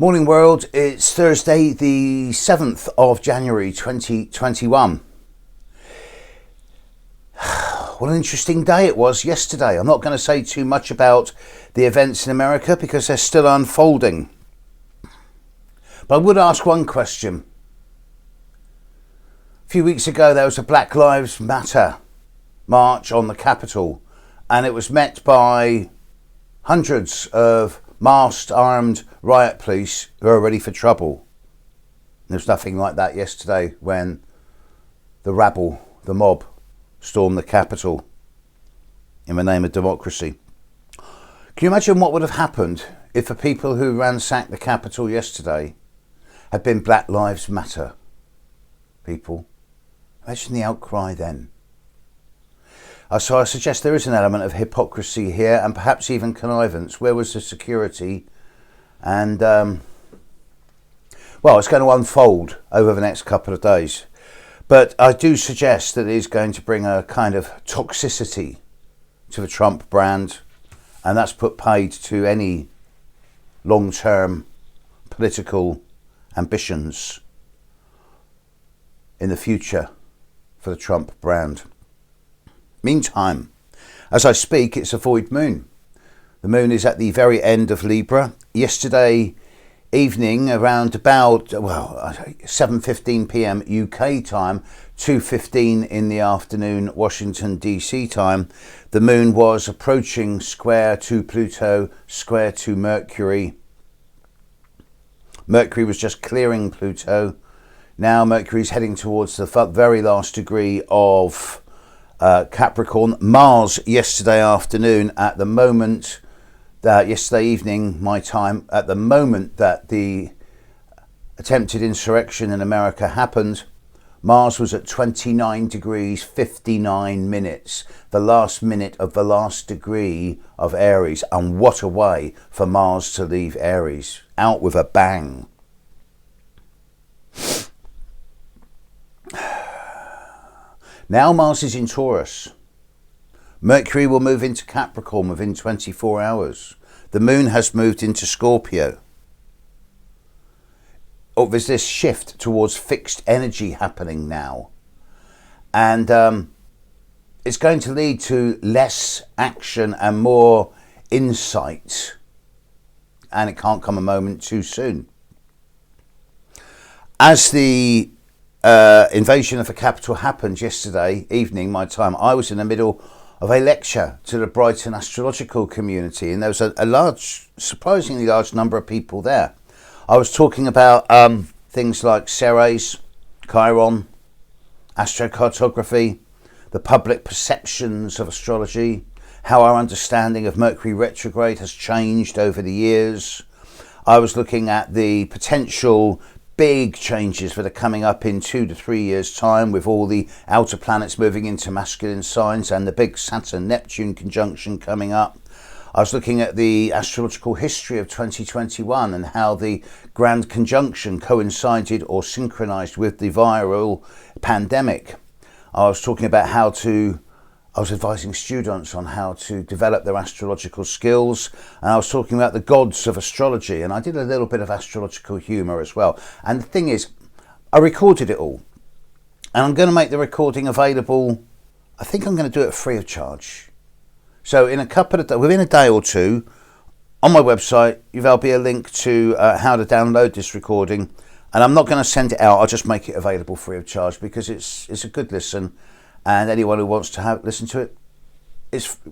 Morning world, it's Thursday the 7th of January 2021. What an interesting day it was yesterday. I'm not going to say too much about the events in America because they're still unfolding. But I would ask one question. A few weeks ago there was a Black Lives Matter march on the Capitol, and it was met by hundreds of masked, armed riot police who are ready for trouble. There was nothing like that yesterday when the rabble, the mob, stormed the Capitol in the name of democracy. Can you imagine what would have happened if the people who ransacked the Capitol yesterday had been Black Lives Matter people? Imagine the outcry then. So I suggest there is an element of hypocrisy here and perhaps even connivance. Where was the security? And, well, it's going to unfold over the next couple of days. But I do suggest that it is going to bring a kind of toxicity to the Trump brand. And that's put paid to any long-term political ambitions in the future for the Trump brand. Meantime, as I speak, it's a void moon. The moon is at the very end of Libra. Yesterday evening, around about 7:15 p.m. UK time, 2:15 in the afternoon Washington DC time, the moon was approaching square to Pluto, square to Mercury. Mercury was just clearing Pluto. Now Mercury is heading towards the very last degree of Capricorn. Mars yesterday afternoon, at the moment that yesterday evening my time, at the moment that the attempted insurrection in America happened, Mars was at 29 degrees 59 minutes, the last minute of the last degree of Aries. And what a way for Mars to leave Aries, out with a bang. Now Mars is in Taurus. Mercury will move into Capricorn within 24 hours. The moon has moved into Scorpio. There's this shift towards fixed energy happening now. And it's going to lead to less action and more insight. And it can't come a moment too soon. As the invasion of the Capitol happened yesterday evening, my time, I was in the middle of a lecture to the Brighton astrological community, and there was a surprisingly large number of people there. I was talking about things like Aries, Chiron, astrocartography, the public perceptions of astrology, how our understanding of Mercury retrograde has changed over the years. I was looking at the potential big changes that are coming up in 2 to 3 years' time, with all the outer planets moving into masculine signs and the big Saturn-Neptune conjunction coming up. I was looking at the astrological history of 2021 and how the grand conjunction coincided or synchronized with the viral pandemic. I was talking about I was advising students on how to develop their astrological skills, and I was talking about the gods of astrology, and I did a little bit of astrological humour as well. And the thing is, I recorded it all, and I'm going to make the recording available. I think I'm going to do it free of charge. So in a couple of within a day or two, on my website, there'll be a link to how to download this recording, and I'm not going to send it out. I'll just make it available free of charge because it's a good listen. And anyone who wants to listen to it,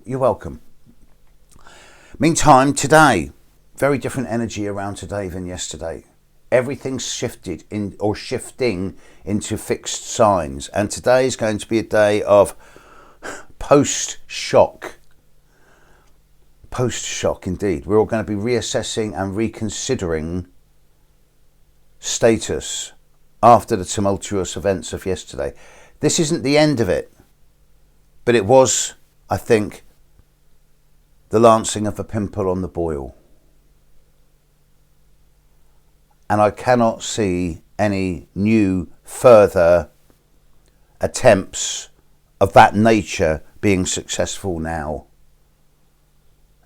you're welcome. Meantime, today, very different energy around today than yesterday. Everything's shifted shifting into fixed signs. And today is going to be a day of post-shock. Post-shock, indeed. We're all going to be reassessing and reconsidering status after the tumultuous events of yesterday. This isn't the end of it, but it was, I think, the lancing of the pimple on the boil. And I cannot see any new further attempts of that nature being successful now.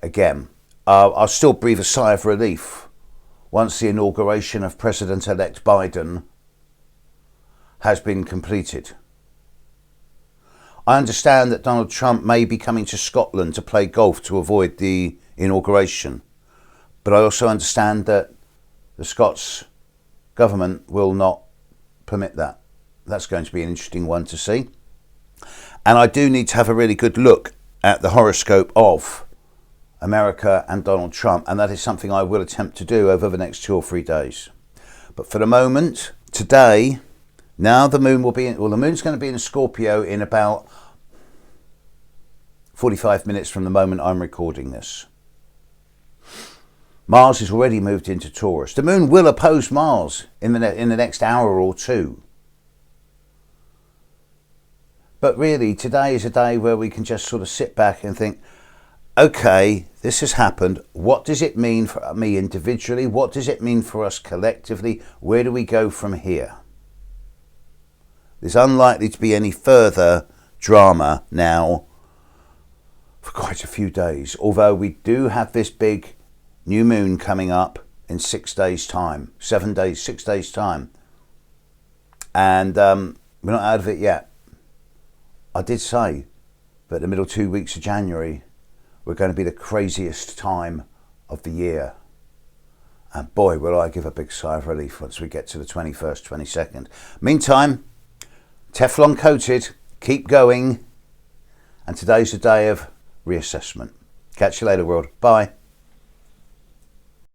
Again, I'll still breathe a sigh of relief once the inauguration of President-elect Biden has been completed. I understand that Donald Trump may be coming to Scotland to play golf to avoid the inauguration, but I also understand that the Scots government will not permit that. That's going to be an interesting one to see. And I do need to have a really good look at the horoscope of America and Donald Trump, and that is something I will attempt to do over the next 2 or 3 days. But for the moment, today, now the moon will be in, well, the moon's going to be in Scorpio in about 45 minutes from the moment I'm recording this. Mars has already moved into Taurus. The moon will oppose Mars in the next hour or two. But really, today is a day where we can just sort of sit back and think, okay, this has happened. What does it mean for me individually? What does it mean for us collectively? Where do we go from here? There's unlikely to be any further drama now for quite a few days, although we do have this big new moon coming up in 6 days' time, 7 days, 6 days' time. And we're not out of it yet. I did say that the middle 2 weeks of January were going to be the craziest time of the year. And boy, will I give a big sigh of relief once we get to the 21st, 22nd. Meantime, Teflon coated, keep going. And today's a day of reassessment. Catch you later, world. Bye.